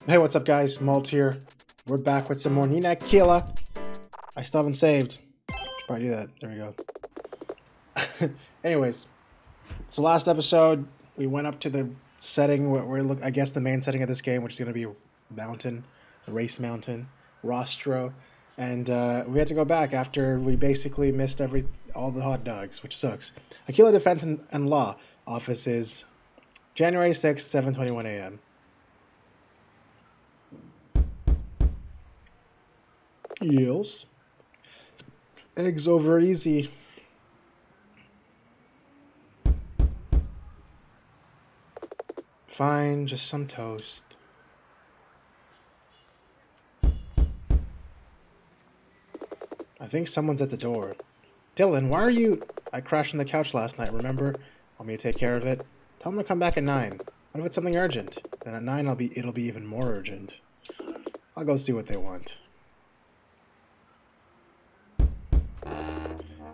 Hey, what's up, guys? Maltosier. We're back with some more Nina Aquila. I still haven't saved. Should probably do that. There we go. Anyways, so last episode we went up to the setting where I guess the main setting of this game, which is going to be mountain, the race mountain, Rostro, and we had to go back after we basically missed all the hot dogs, which sucks. Aquila Defense and Law office is January 6th, 7:21 a.m. Yes. Eggs over easy. Fine, just some toast. I think someone's at the door. Dylan, why are you... I crashed on the couch last night, remember? Want me to take care of it? Tell him to come back at 9. What if it's something urgent? Then at 9 it'll be even more urgent. I'll go see what they want.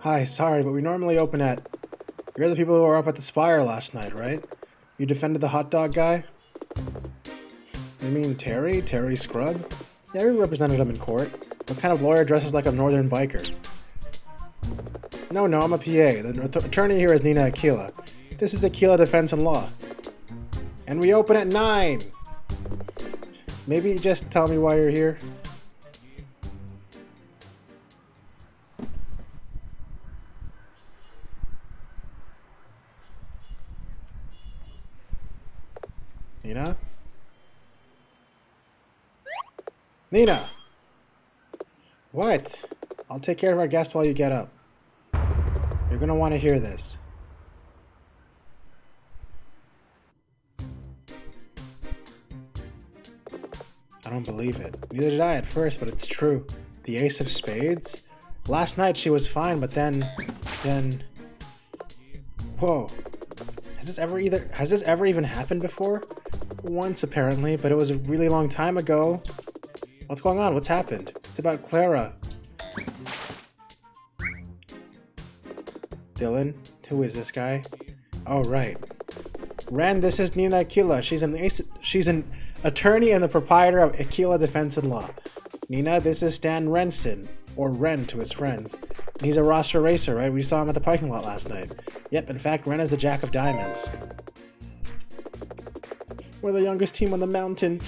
Hi, sorry, but we normally open at... You're the people who were up at the Spire last night, right? You defended the hot dog guy? You mean Terry? Terry Scrub? Yeah, we represented him in court. What kind of lawyer dresses like a northern biker? No, I'm a PA. The attorney here is Nina Aquila. This is Aquila Defense and Law. And we open at 9! Maybe just tell me why you're here? Nina? Nina! What? I'll take care of our guest while you get up. You're gonna want to hear this. I don't believe it. Neither did I at first, but it's true. The Ace of Spades? Last night she was fine, but then... Whoa. Has this ever even happened before? Once, apparently, but it was a really long time ago. What's going on? What's happened? It's about Clara. Dylan? Who is this guy? Oh, right. Ren, this is Nina Aquila. She's an attorney and the proprietor of Aquila Defense and Law. Nina, this is Stan Renson, or Ren to his friends. And he's a roster racer, right? We saw him at the parking lot last night. Yep, in fact, Ren is the Jack of Diamonds. We're the youngest team on the mountain.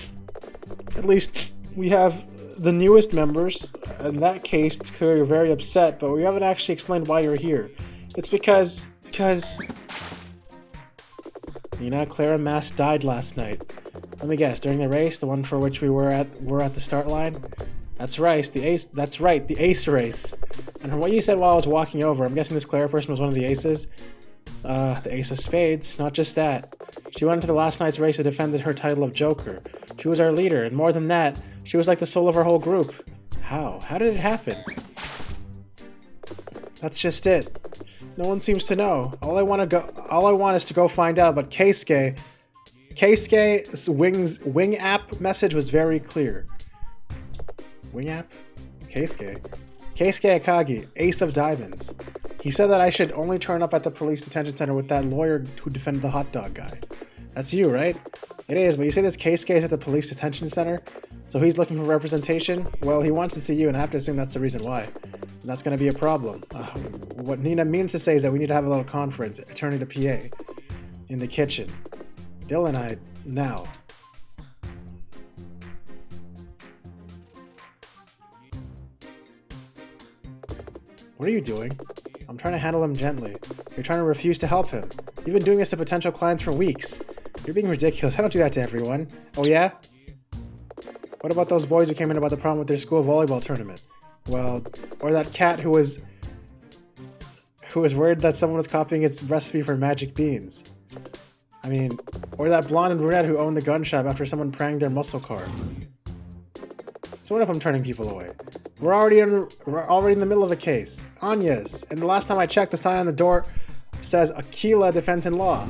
At least we have the newest members. In that case, it's clear you're very upset, but we haven't actually explained why you're here. It's because... Nina, Clara Mass died last night. Let me guess, during the race, the one for which we were at the start line? That's right, the ace race. And from what you said while I was walking over, I'm guessing this Clara person was one of the aces? The Ace of Spades, not just that. She went into the last night's race and defended her title of Joker. She was our leader, and more than that, she was like the soul of our whole group. How? How did it happen? That's just it. No one seems to know. All I want is to go find out, but Keisuke's wing app message was very clear. Wing app? Keisuke Akagi, Ace of Diamonds. He said that I should only turn up at the police detention center with that lawyer who defended the hot dog guy. That's you, right? It is, but you say this Keisuke is at the police detention center? So he's looking for representation? Well, he wants to see you, and I have to assume that's the reason why. And that's going to be a problem. What Nina means to say is that we need to have a little conference, attorney to PA, in the kitchen. Dylan, now. What are you doing? I'm trying to handle him gently. You're trying to refuse to help him. You've been doing this to potential clients for weeks. You're being ridiculous. I don't do that to everyone. Oh yeah? What about those boys who came in about the problem with their school volleyball tournament? Well, or that cat who was worried that someone was copying its recipe for magic beans. I mean, or that blonde and brunette who owned the gun shop after someone pranged their muscle car. So what if I'm turning people away? We're already in the middle of a case. Anya's. And the last time I checked, the sign on the door says Aquila Defense and Law.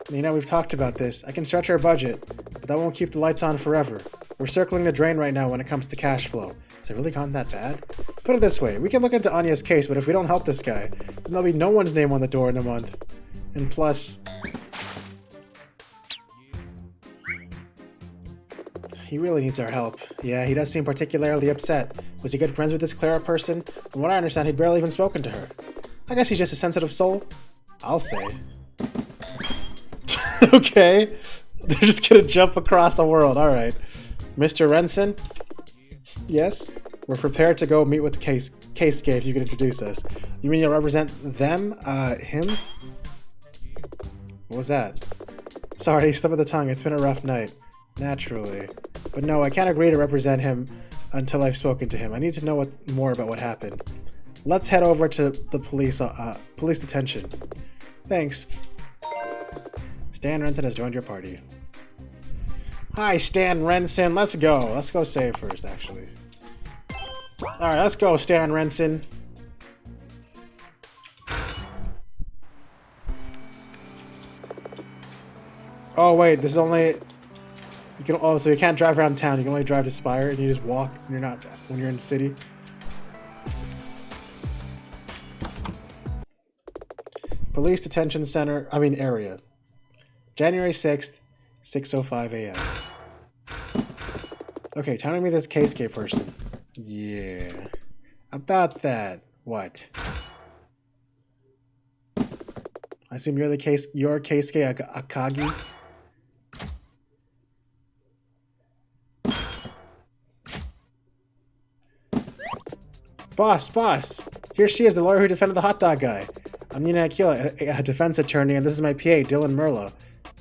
Nina, we've talked about this. I can stretch our budget, but that won't keep the lights on forever. We're circling the drain right now when it comes to cash flow. Has it really gotten that bad? Put it this way, we can look into Anya's case, but if we don't help this guy, then there'll be no one's name on the door in a month. And plus... He really needs our help. Yeah, he does seem particularly upset. Was he good friends with this Clara person? From what I understand, he'd barely even spoken to her. I guess he's just a sensitive soul. I'll say. Okay. They're just gonna jump across the world. Alright. Mr. Renson? Yes? We're prepared to go meet with Keisuke if you can introduce us. You mean you'll represent them? Him? What was that? Sorry, slip of the tongue. It's been a rough night. Naturally. But no, I can't agree to represent him until I've spoken to him. I need to know more about what happened. Let's head over to the police detention. Thanks. Stan Renson has joined your party. Hi, Stan Renson. Let's go. Let's go save first, actually. Alright, let's go, Stan Renson. Oh, wait. This is only... You can, oh, so you can't drive around town. You can only drive to Spire, and you just walk when you're in the city. Police Detention Center, area. January 6th, 6:05 a.m. Okay, time to meet this Keisuke person. Yeah. About that. What? I assume you're Keisuke Akagi? Boss! Here she is, the lawyer who defended the hot dog guy. I'm Nina Aquila, a defense attorney, and this is my PA, Dylan Merlo.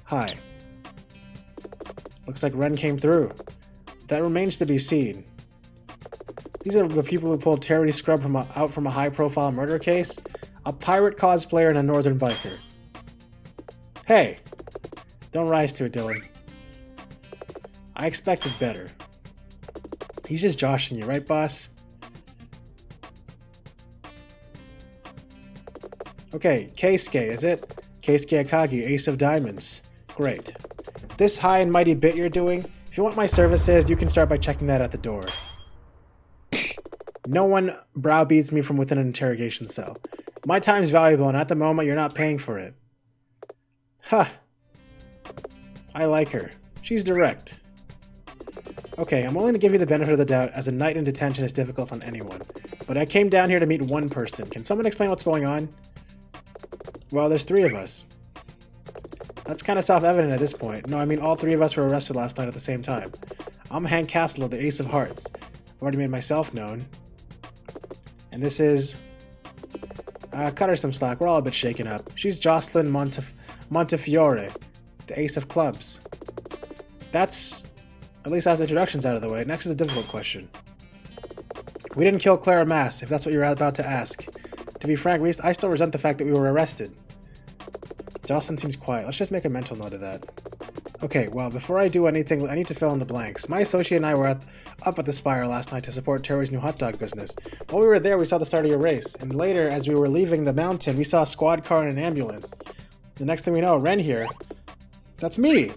Hi. Looks like Ren came through. That remains to be seen. These are the people who pulled Terry Scrub out from a high-profile murder case. A pirate cosplayer and a northern biker. Hey! Don't rise to it, Dylan. I expected better. He's just joshing you, right, boss? Okay, Keisuke, is it? Keisuke Akagi, Ace of Diamonds. Great. This high and mighty bit you're doing, if you want my services, you can start by checking that at the door. No one browbeats me from within an interrogation cell. My time's valuable, and at the moment, you're not paying for it. Huh. I like her. She's direct. Okay, I'm willing to give you the benefit of the doubt, as a night in detention is difficult on anyone. But I came down here to meet one person. Can someone explain what's going on? Well, there's 3 of us. That's kind of self-evident at this point. No, I mean all 3 of us were arrested last night at the same time. I'm Hank Castle of the Ace of Hearts. I've already made myself known. And this is... cut her some slack. We're all a bit shaken up. She's Jocelyn Montefiore, the Ace of Clubs. That's... At least that's the introductions out of the way. Next is a difficult question. We didn't kill Clara Mass, if that's what you're about to ask. To be frank, I still resent the fact that we were arrested. Jocelyn seems quiet. Let's just make a mental note of that. Okay, well, before I do anything, I need to fill in the blanks. My associate and I were up at the Spire last night to support Terry's new hot dog business. While we were there, we saw the start of your race. And later, as we were leaving the mountain, we saw a squad car and an ambulance. The next thing we know, Ren here. That's me!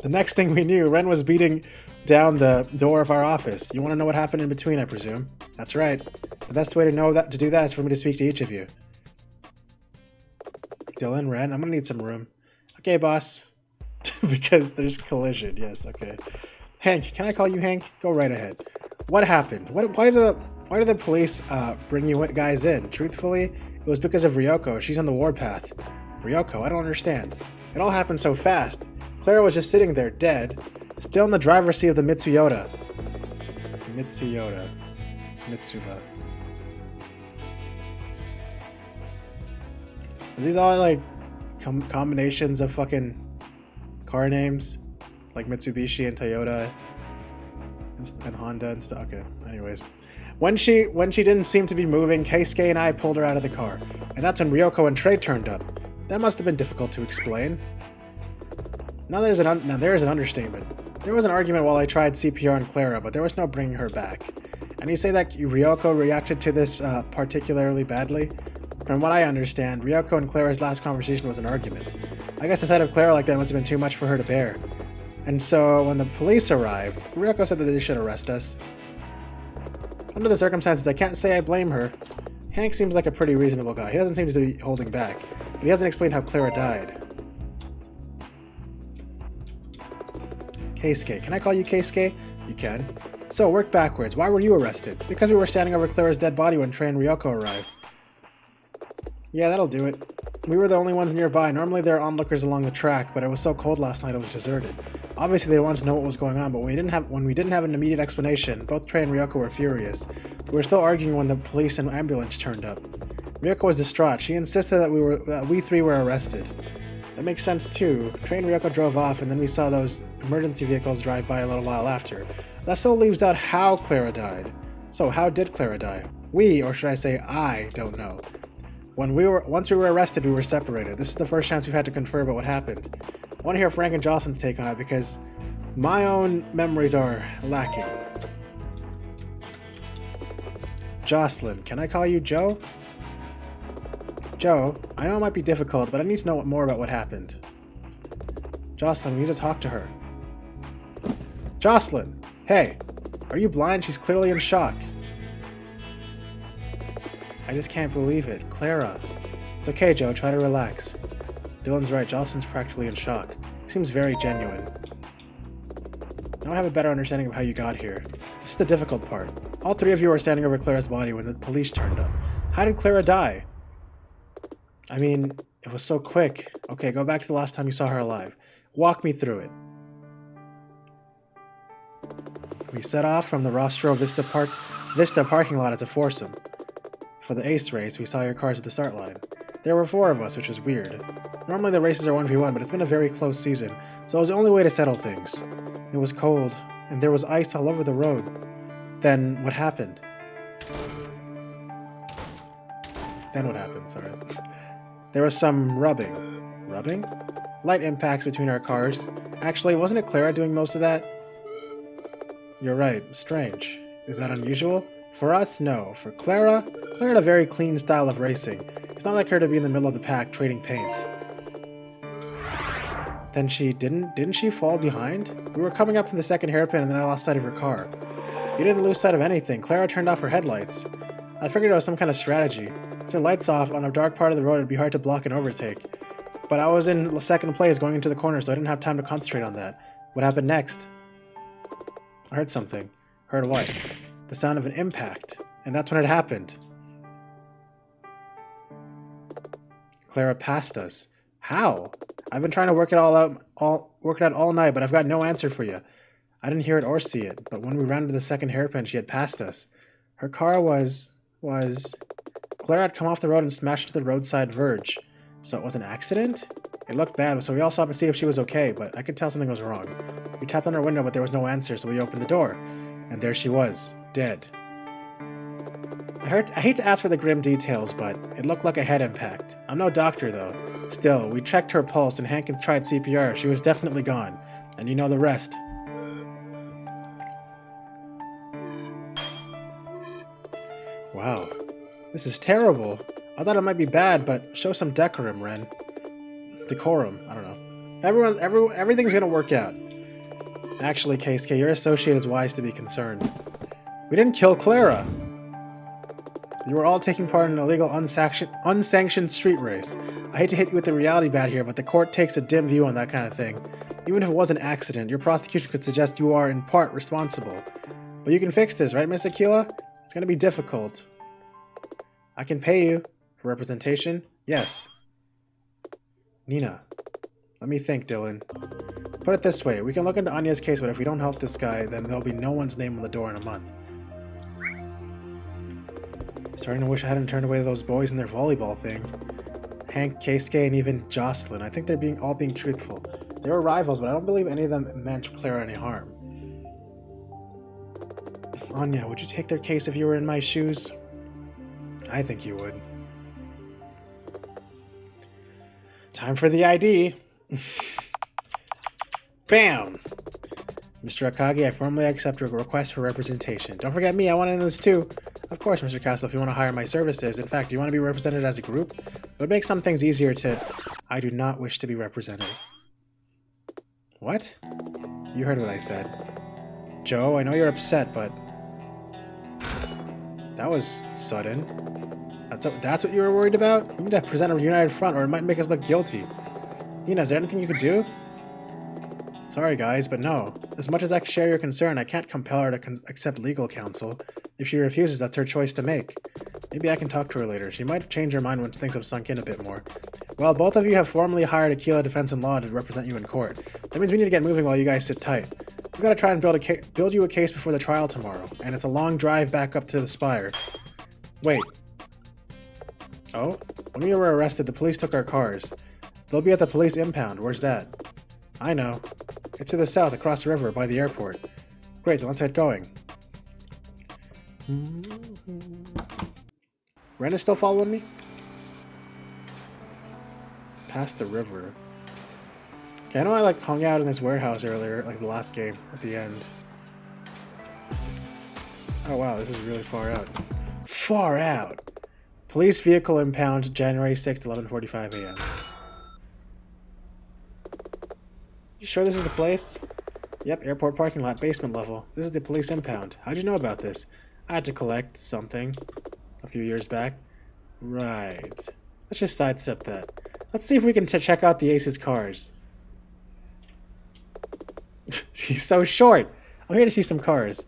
The next thing we knew, Ren was beating down the door of our office. You want to know what happened in between, I presume? That's right. The best way to do that is for me to speak to each of you. Dylan, Ren, I'm gonna need some room. Okay, boss. Because there's collision. Yes, okay. Hank, can I call you Hank? Go right ahead. What happened? Why did the police bring you guys in? Truthfully, it was because of Ryoko. She's on the warpath. Ryoko, I don't understand. It all happened so fast. Clara was just sitting there, dead, still in the driver's seat of the Mitsuba. Are these all like combinations of fucking car names? Like Mitsubishi and Toyota and Honda and stuff? Okay, anyways. When she didn't seem to be moving, Keisuke and I pulled her out of the car. And that's when Ryoko and Trey turned up. That must have been difficult to explain. Now there's an understatement. There was an argument while I tried CPR on Clara, but there was no bringing her back. And you say that Ryoko reacted to this particularly badly? From what I understand, Ryoko and Clara's last conversation was an argument. I guess the sight of Clara like that must have been too much for her to bear. And so, when the police arrived, Ryoko said that they should arrest us. Under the circumstances, I can't say I blame her. Hank seems like a pretty reasonable guy. He doesn't seem to be holding back. But he hasn't explained how Clara died. Keisuke. Can I call you Keisuke? You can. So, work backwards. Why were you arrested? Because we were standing over Clara's dead body when Trey and Ryoko arrived. Yeah, that'll do it. We were the only ones nearby. Normally there are onlookers along the track, but it was so cold last night it was deserted. Obviously they wanted to know what was going on, but when we didn't have an immediate explanation, both Trey and Ryoko were furious. We were still arguing when the police and ambulance turned up. Ryoko was distraught. She insisted that we three were arrested. That makes sense too. Trey and Ryoko drove off, and then we saw those emergency vehicles drive by a little while after. That still leaves out how Clara died. So how did Clara die? We, or should I say I, don't know. Once we were arrested, we were separated. This is the first chance we've had to confer about what happened. I want to hear Frank and Jocelyn's take on it because my own memories are lacking. Jocelyn, can I call you Joe? Joe, I know it might be difficult, but I need to know more about what happened. Jocelyn, we need to talk to her. Jocelyn! Hey! Are you blind? She's clearly in shock. I just can't believe it. Clara. It's okay, Joe. Try to relax. Dylan's right. Jocelyn's practically in shock. He seems very genuine. Now I have a better understanding of how you got here. This is the difficult part. All three of you were standing over Clara's body when the police turned up. How did Clara die? I mean, it was so quick. Okay, go back to the last time you saw her alive. Walk me through it. We set off from the Rostro Vista parking lot as a foursome. For the Ace race, we saw your cars at the start line. There were 4 of us, which was weird. Normally the races are 1v1, but it's been a very close season, so it was the only way to settle things. It was cold, and there was ice all over the road. Then, what happened? Sorry. There was some rubbing. Rubbing? Light impacts between our cars. Actually, wasn't it Clara doing most of that? You're right. Strange. Is that unusual? For us, no. For Clara had a very clean style of racing. It's not like her to be in the middle of the pack trading paint. Then didn't she fall behind? We were coming up from the second hairpin and then I lost sight of her car. You didn't lose sight of anything. Clara turned off her headlights. I figured it was some kind of strategy. Turn lights off on a dark part of the road, it'd be hard to block and overtake. But I was in second place going into the corner, so I didn't have time to concentrate on that. What happened next? I heard something. Heard what? The sound of an impact. And that's when it happened. Clara passed us. How? I've been trying to work it out all night, but I've got no answer for you. I didn't hear it or see it, but when we rounded the second hairpin, she had passed us. Her car was... Clara had come off the road and smashed to the roadside verge. So it was an accident? It looked bad, so we all stopped to see if she was okay, but I could tell something was wrong. We tapped on her window, but there was no answer, so we opened the door. And there she was, dead. I hate to ask for the grim details, but it looked like a head impact. I'm no doctor, though. Still, we checked her pulse, and Hank tried CPR. She was definitely gone. And you know the rest. Wow. This is terrible. I thought it might be bad, but show some decorum, Ren. Decorum, I don't know. Everything's gonna work out. Actually, Keisuke, your associate is wise to be concerned. We didn't kill Clara! You were all taking part in an illegal, unsanctioned street race. I hate to hit you with the reality bat here, but the court takes a dim view on that kind of thing. Even if it was an accident, your prosecution could suggest you are, in part, responsible. But you can fix this, right, Miss Aquila? It's gonna be difficult. I can pay you for representation. Yes. Nina. Let me think, Dylan. Put it this way, we can look into Anya's case, but if we don't help this guy, then there'll be no one's name on the door in a month. Starting to wish I hadn't turned away those boys in their volleyball thing. Hank, Keisuke, and even Jocelyn. I think they're all being truthful. They were rivals, but I don't believe any of them meant Clara any harm. Anya, would you take their case if you were in my shoes? I think you would. Time for the ID. Bam! Mr. Akagi, I formally accept your request for representation. Don't forget me, I want in this too. Of course, Mr. Castle, if you want to hire my services. In fact, do you want to be represented as a group? It would make some things easier to... I do not wish to be represented. What? You heard what I said. Joe, I know you're upset, but... That was sudden. That's what you were worried about? We need to present a united front, or it might make us look guilty. Nina, is there anything you could do? Sorry, guys, but no. As much as I share your concern, I can't compel her to accept legal counsel. If she refuses, that's her choice to make. Maybe I can talk to her later. She might change her mind once things have sunk in a bit more. Well, both of you have formally hired Aquila Defense and Law to represent you in court. That means we need to get moving while you guys sit tight. We've got to try and build you a case before the trial tomorrow, and it's a long drive back up to the spire. Wait. Oh? When we were arrested, the police took our cars. They'll be at the police impound. Where's that? I know. It's to the south, across the river, by the airport. Great, then let's get going. Ren is still following me? Past the river. Okay, I know I hung out in this warehouse earlier, the last game, at the end. Oh wow, this is really far out. Far out! Police vehicle impound, January 6th, 11:45 a.m. You sure this is the place? Yep, airport parking lot, basement level. This is the police impound. How'd you know about this? I had to collect something a few years back. Right. Let's just sidestep that. Let's see if we can check out the Ace's cars. She's so short. I'm here to see some cars.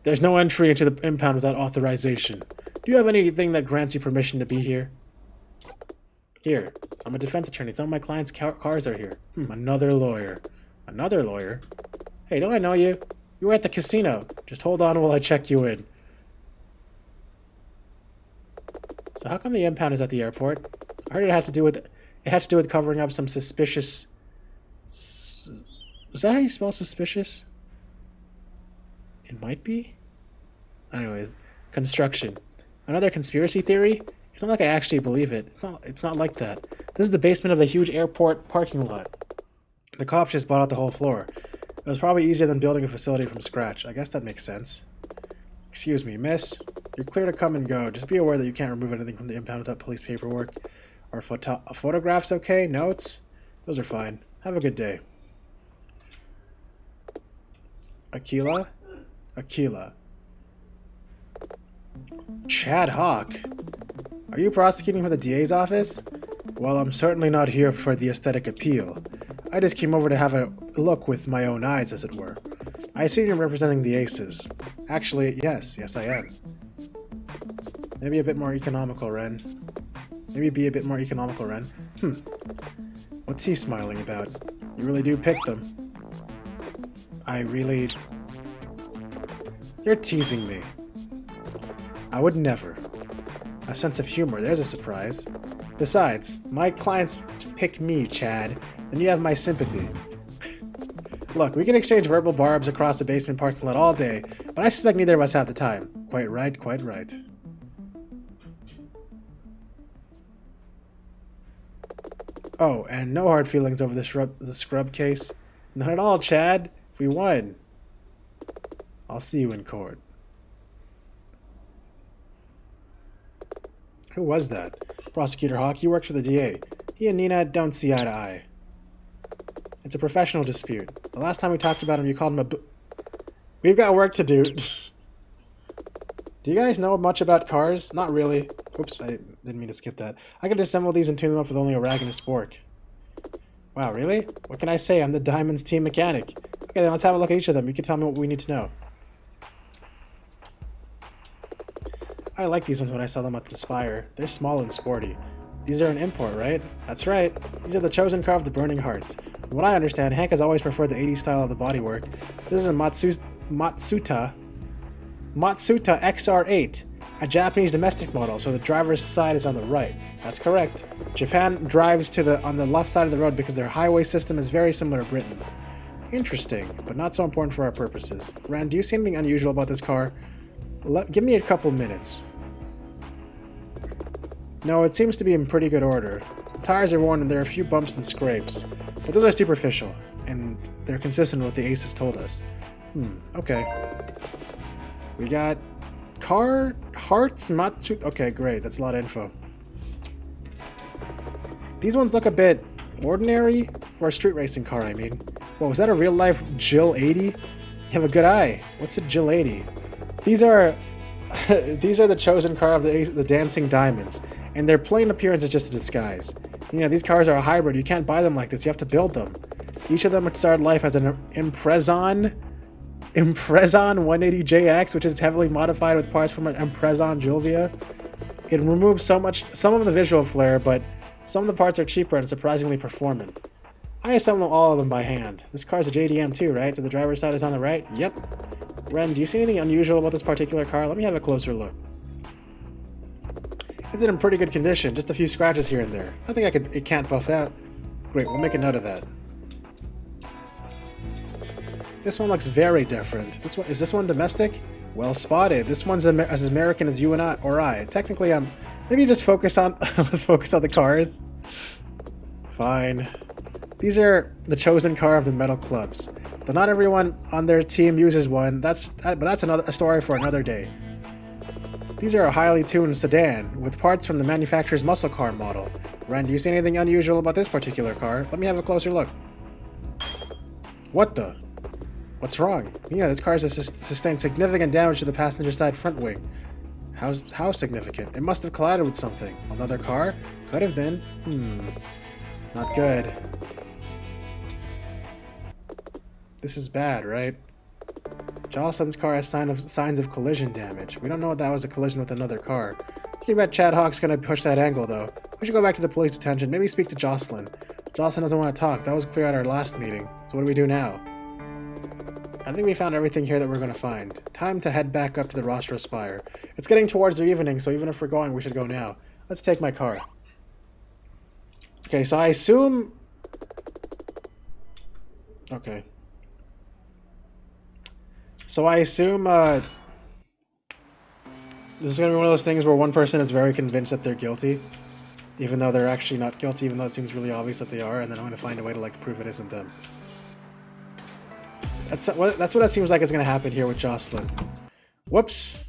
There's no entry into the impound without authorization. Do you have anything that grants you permission to be here? Here. I'm a defense attorney. Some of my clients' cars are here. Another lawyer. Another lawyer? Hey, don't I know you? You were at the casino. Just hold on while I check you in. So how come the impound is at the airport? I heard it had to do with covering up some suspicious... Is that how you spell suspicious? It might be? Anyways, construction. Another conspiracy theory? It's not like I actually believe it. It's not like that. This is the basement of the huge airport parking lot. The cops just bought out the whole floor. It was probably easier than building a facility from scratch. I guess that makes sense. Excuse me, miss. You're clear to come and go. Just be aware that you can't remove anything from the impound without police paperwork. Are photographs okay? Notes? Those are fine. Have a good day. Aquila? Aquila. Chad Hawk? Are you prosecuting for the DA's office? Well, I'm certainly not here for the aesthetic appeal. I just came over to have a look with my own eyes, as it were. I assume you're representing the Aces. Actually, yes I am. Maybe a bit more economical, Ren. Maybe be a bit more economical, Ren. What's he smiling about? You really do pick them. I really... You're teasing me. I would never. A sense of humor, there's a surprise. Besides, my clients pick me, Chad, and you have my sympathy. Look, we can exchange verbal barbs across the basement parking lot all day, but I suspect neither of us have the time. Quite right, quite right. Oh, and no hard feelings over the scrub case. Not at all, Chad. We won. I'll see you in court. Who was that? Prosecutor Hawk, he works for the DA. He and Nina don't see eye to eye. It's a professional dispute. The last time we talked about him, you called him a We've got work to do. Do you guys know much about cars? Not really. Oops, I didn't mean to skip that. I can disassemble these and tune them up with only a rag and a spork. Wow, really? What can I say? I'm the Diamond's team mechanic. Okay, then let's have a look at each of them. You can tell me what we need to know. I like these ones when I saw them at the Spire. They're small and sporty. These are an import, right? That's right. These are the chosen car of the Burning Hearts. From what I understand, Hank has always preferred the 80s style of the bodywork. This is a Matsuta XR8, a Japanese domestic model, so the driver's side is on the right. That's correct. Japan drives on the left side of the road because their highway system is very similar to Britain's. Interesting, but not so important for our purposes. Rand, do you see anything unusual about this car? Give me a couple minutes. No, it seems to be in pretty good order. The tires are worn and there are a few bumps and scrapes, but those are superficial, and they're consistent with what the Aces told us. Okay. We got car hearts, Matsu. Okay, great. That's a lot of info. These ones look a bit ordinary for a street racing car, I mean. Whoa, is that a real life Jill 80? You have a good eye. What's a Jill 80? These are the chosen car of the Dancing Diamonds, and their plain appearance is just a disguise. You know, these cars are a hybrid. You can't buy them like this. You have to build them. Each of them started life as an Imprezon 180JX, which is heavily modified with parts from an Imprezon Julvia. It removes some of the visual flair, but some of the parts are cheaper and surprisingly performant. I assemble all of them by hand. This car's a JDM too, right? So the driver's side is on the right? Yep. Ren, do you see anything unusual about this particular car? Let me have a closer look. It's in pretty good condition, just a few scratches here and there. Nothing it can't buff out. Great, we'll make a note of that. This one looks very different. Is this one domestic? Well spotted. This one's as American as you and I. Technically, maybe just focus on let's focus on the cars. Fine. These are the chosen car of the metal clubs. Though not everyone on their team uses one. But that's a story for another day. These are a highly tuned sedan with parts from the manufacturer's muscle car model. Ren, do you see anything unusual about this particular car? Let me have a closer look. What the? What's wrong? Yeah, this car has sustained significant damage to the passenger side front wing. How significant? It must have collided with something. Another car? Could have been. Not good. This is bad, right? Jocelyn's car has signs of collision damage. We don't know if that was a collision with another car. You can bet Chad Hawk's gonna push that angle, though. We should go back to the police detention. Maybe speak to Jocelyn. Jocelyn doesn't want to talk. That was clear at our last meeting. So what do we do now? I think we found everything here that we're going to find. Time to head back up to the Rostra Spire. It's getting towards the evening, so even if we're going, we should go now. Let's take my car. Okay, so I assume... Okay. So I assume this is going to be one of those things where one person is very convinced that they're guilty, even though they're actually not guilty, even though it seems really obvious that they are, and then I'm going to find a way to like prove it isn't them. That's what it seems like is going to happen here with Jocelyn. Whoops.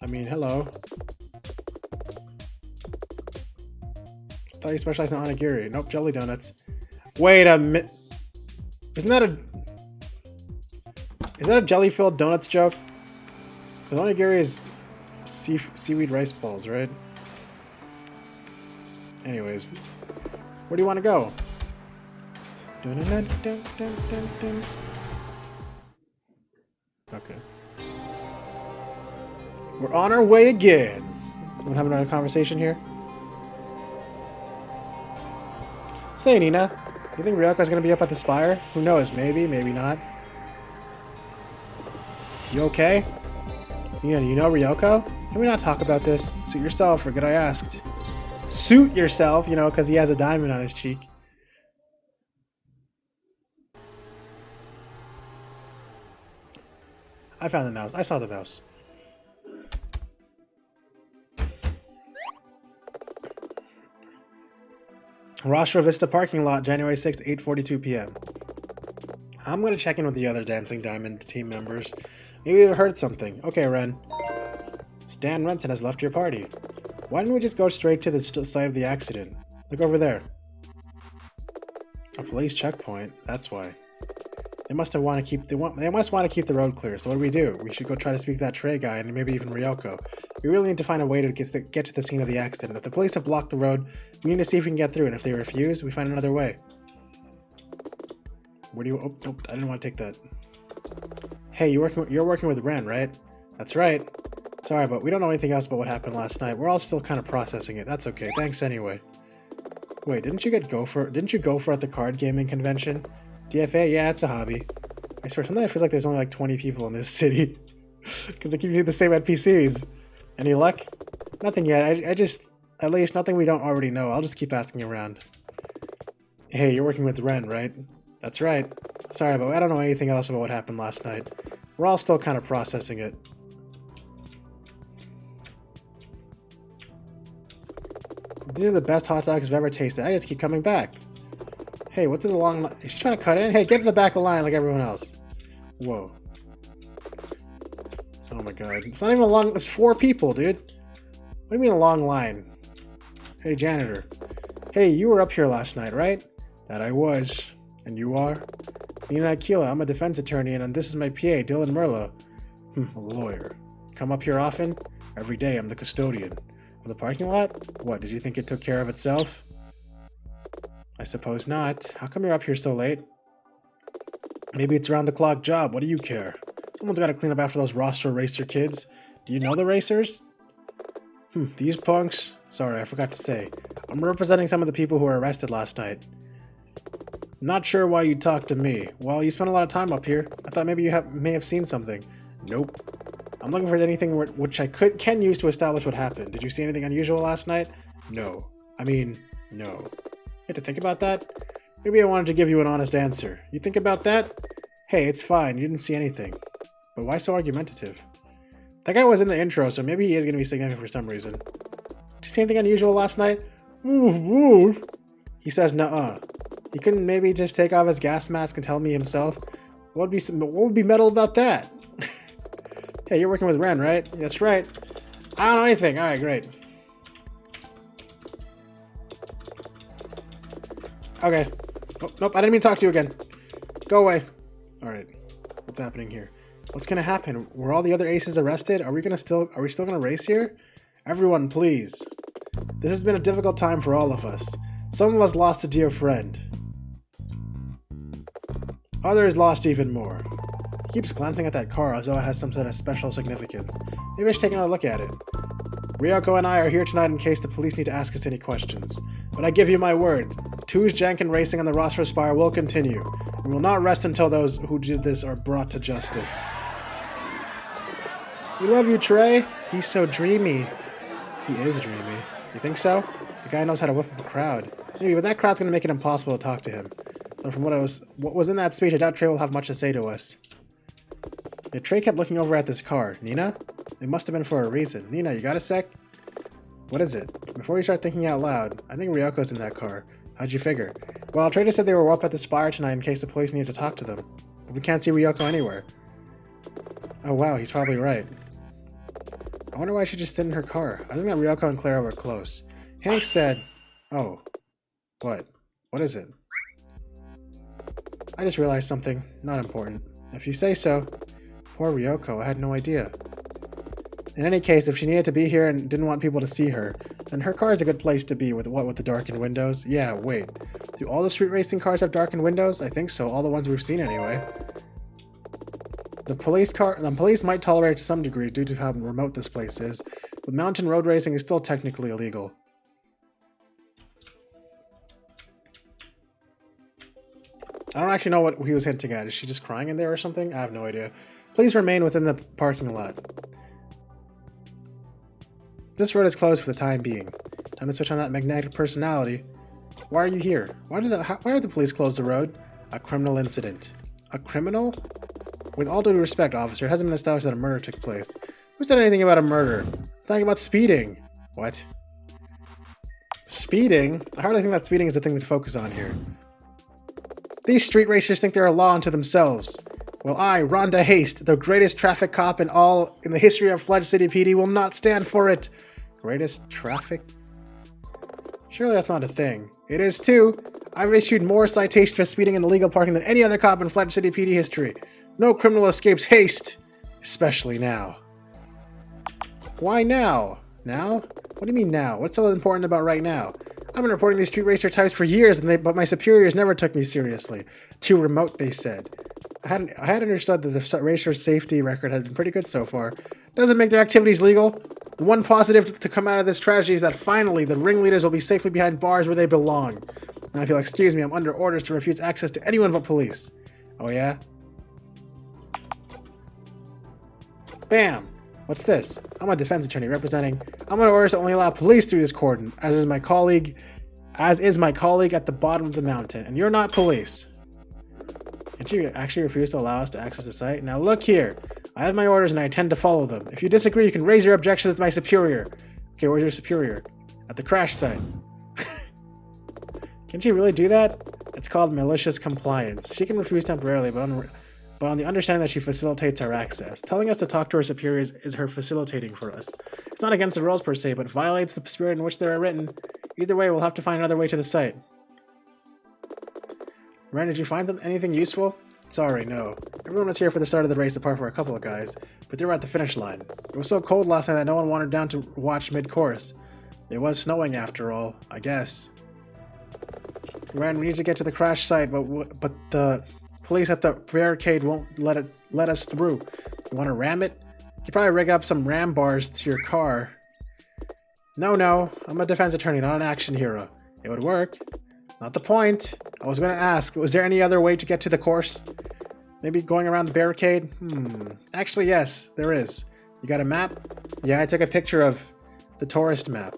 I mean, hello. I thought you specialized in onigiri. Nope, jelly donuts. Wait a minute. Is that a jelly-filled donuts joke? Because onigiri is seaweed rice balls, right? Anyways, where do you want to go? Okay. We're on our way again. You want to have another conversation here? Say, Nina, you think Ryoko's going to be up at the spire? Who knows? Maybe, maybe not. You okay? Nina, do you know Ryoko? Can we not talk about this? Suit yourself, forget I asked. Suit yourself, you know, because he has a diamond on his cheek. I found the mouse. I saw the mouse. Rostra Vista parking lot, January 6th, 8:42 p.m. I'm going to check in with the other Dancing Diamond team members. Maybe they've heard something. Okay, Ren. Stan Renson has left your party. Why don't we just go straight to the site of the accident? Look over there. A police checkpoint. That's why. They must want to keep the road clear. So what do? We should go try to speak to that Trey guy and maybe even Ryoko. We really need to find a way to get to the scene of the accident. If the police have blocked the road, we need to see if we can get through. And if they refuse, we find another way. Where do you? Oh, nope, I didn't want to take that. Hey, you're working with Ren, right? That's right. Sorry, but we don't know anything else about what happened last night. We're all still kind of processing it. That's okay. Thanks anyway. Wait, didn't you go for at the card gaming convention? DFA? Yeah, it's a hobby. I swear, sometimes it feels like there's only like 20 people in this city. Because they keep using the same NPCs. Any luck? Nothing yet. I just... At least nothing we don't already know. I'll just keep asking around. Hey, you're working with Ren, right? That's right. Sorry, but I don't know anything else about what happened last night. We're all still kind of processing it. These are the best hot dogs I've ever tasted. I just keep coming back. Hey, what's in the long line? Is she trying to cut in? Hey, get in the back of the line like everyone else. Whoa. Oh my god. It's not even a long... It's 4 people, dude. What do you mean a long line? Hey, janitor. Hey, you were up here last night, right? That I was. And you are? Nina Aquila. I'm a defense attorney, and this is my PA, Dylan Merlo. A lawyer. Come up here often? Every day. I'm the custodian. Of the parking lot? What, did you think it took care of itself? I suppose not. How come you're up here so late? Maybe it's around the clock job. What do you care? Someone's got to clean up after those roster racer kids. Do you know the racers? These punks? Sorry, I forgot to say. I'm representing some of the people who were arrested last night. Not sure why you talked to me. Well, you spent a lot of time up here. I thought maybe you may have seen something. Nope. I'm looking for anything which I can use to establish what happened. Did you see anything unusual last night? No. I mean, no. You had to think about that? Maybe I wanted to give you an honest answer. You think about that? Hey, it's fine. You didn't see anything. But why so argumentative? That guy was in the intro, so maybe he is going to be significant for some reason. Did you see anything unusual last night? Woof, woof. He says nuh-uh. He couldn't maybe just take off his gas mask and tell me himself? What would be metal about that? Hey, you're working with Ren, right? That's right. I don't know anything. Alright, great. Okay. Oh, nope, I didn't mean to talk to you again. Go away. Alright. What's happening here? What's gonna happen? Were all the other aces arrested? Are we still gonna race here? Everyone, please. This has been a difficult time for all of us. Some of us lost a dear friend. Others lost even more. He keeps glancing at that car as though it has some sort of special significance. Maybe I should take another look at it. Ryoko and I are here tonight in case the police need to ask us any questions. But I give you my word, Two's Janken racing on the roster Spire will continue. We will not rest until those who did this are brought to justice. We love you, Trey. He's so dreamy. He is dreamy. You think so? The guy knows how to whip up a crowd. Maybe, but that crowd's going to make it impossible to talk to him. But from what was in that speech, I doubt Trey will have much to say to us. Yeah, Trey kept looking over at this car. Nina? It must have been for a reason. Nina, you got a sec? What is it? Before you start thinking out loud, I think Ryoko's in that car. How'd you figure? Well, Trey just said they were up at the Spire tonight in case the police needed to talk to them. But we can't see Ryoko anywhere. Oh wow, he's probably right. I wonder why she just stayed in her car. I think that Ryoko and Clara were close. Hank said... Oh. What? What is it? I just realized something. Not important. If you say so. Poor Ryoko, I had no idea. In any case, if she needed to be here and didn't want people to see her, then her car is a good place to be with the darkened windows. Yeah, wait. Do all the street racing cars have darkened windows? I think so. All the ones we've seen anyway. The police might tolerate it to some degree due to how remote this place is, but mountain road racing is still technically illegal. I don't actually know what he was hinting at. Is she just crying in there or something? I have no idea. Please remain within the parking lot. This road is closed for the time being. Time to switch on that magnetic personality. Why are you here? Why did the police close the road? A criminal incident. A criminal? With all due respect, officer, it hasn't been established that a murder took place. Who said anything about a murder? Talking about speeding. What? Speeding? I hardly think that speeding is the thing to focus on here. These street racers think they're a law unto themselves. Well, I, Rhonda Haste, the greatest traffic cop in the history of Fledge City PD, will not stand for it. Greatest traffic? Surely that's not a thing. It is too. I've issued more citations for speeding and illegal parking than any other cop in Fledge City PD history. No criminal escapes Haste, especially now. Why now? Now? What do you mean now? What's so important about right now? I've been reporting these street racer types for years, but my superiors never took me seriously. Too remote, they said. I had understood that the racer's safety record had been pretty good so far. Doesn't make their activities legal. The one positive to come out of this tragedy is that finally the ringleaders will be safely behind bars where they belong. Now if you'll excuse me, I'm under orders to refuse access to anyone but police. Oh yeah? Bam! What's this? I'm a defense attorney representing... I'm under orders to only allow police through this cordon, as is my colleague at the bottom of the mountain, and you're not police. Can't you actually refuse to allow us to access the site? Now look here. I have my orders and I intend to follow them. If you disagree, you can raise your objection with my superior. Okay, where's your superior? At the crash site. Can she really do that? It's called malicious compliance. She can refuse temporarily, but on the understanding that she facilitates our access. Telling us to talk to our superiors is her facilitating for us. It's not against the rules per se, but violates the spirit in which they are written. Either way, we'll have to find another way to the site. Ren, did you find anything useful? Sorry, no. Everyone was here for the start of the race apart from a couple of guys, but they were at the finish line. It was so cold last night that no one wandered down to watch mid-course. It was snowing after all, I guess. Ren, we need to get to the crash site, but the police at the barricade won't let us through. You want to ram it? You probably rig up some ram bars to your car. No, I'm a defense attorney, not an action hero. It would work. Not the point. I was going to ask, was there any other way to get to the course? Maybe going around the barricade? Actually, yes, there is. You got a map? Yeah, I took a picture of the tourist map.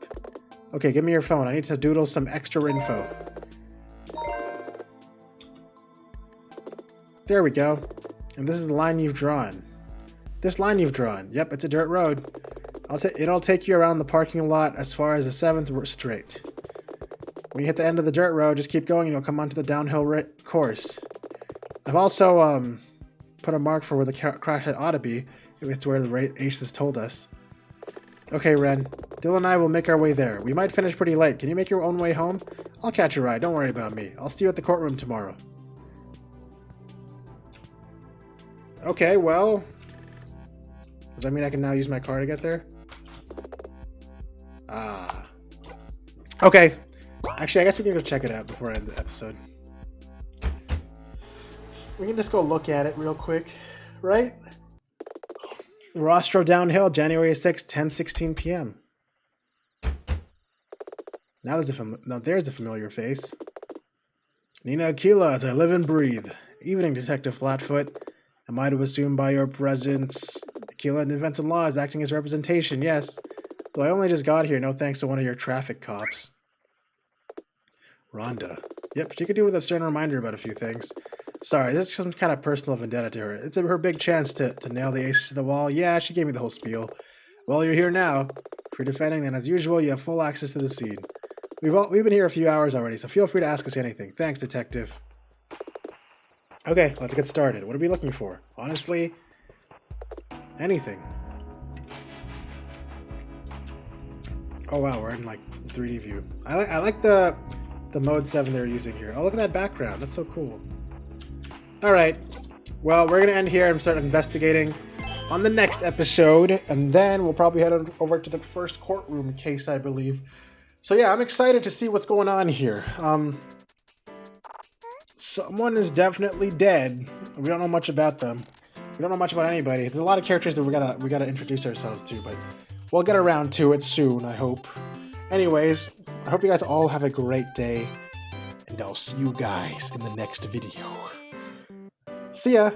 Okay, give me your phone. I need to doodle some extra info. There we go. And this is the line you've drawn. This line you've drawn. Yep, it's a dirt road. It'll take you around the parking lot as far as the 7th straight. When you hit the end of the dirt road, just keep going and you'll come onto the downhill course. I've also put a mark for where the crash site ought to be. It's where the aces told us. Okay, Ren. Dylan and I will make our way there. We might finish pretty late. Can you make your own way home? I'll catch a ride. Don't worry about me. I'll see you at the courtroom tomorrow. Okay, well... Does that mean I can now use my car to get there? Okay. Actually, I guess we can go check it out before I end the episode. We can just go look at it real quick, right? Rostro Downhill, January 6th, 10:16 p.m. Now there's a familiar face. Nina Aquila, as I live and breathe. Evening, Detective Flatfoot. Am I to assume by your presence Aquila in Defense and Law is acting as representation? Yes. Though I only just got here, no thanks to one of your traffic cops. Rhonda. Yep, she could do with a stern reminder about a few things. Sorry, this is some kind of personal vendetta to her. It's her big chance to nail the aces to the wall. Yeah, she gave me the whole spiel. Well, you're here now. If you're defending, then as usual, you have full access to the scene. We've been here a few hours already, so feel free to ask us anything. Thanks, Detective. Okay, let's get started. What are we looking for? Honestly, anything. Oh wow, we're in like 3D view. I like the mode 7 they're using here. Oh, look at that background. That's so cool. Alright, well, we're going to end here and start investigating on the next episode, and then we'll probably head over to the first courtroom case, I believe. So yeah, I'm excited to see what's going on here. Someone is definitely dead. We don't know much about them. We don't know much about anybody. There's a lot of characters that we gotta introduce ourselves to, but we'll get around to it soon, I hope. Anyways, I hope you guys all have a great day, and I'll see you guys in the next video. See ya!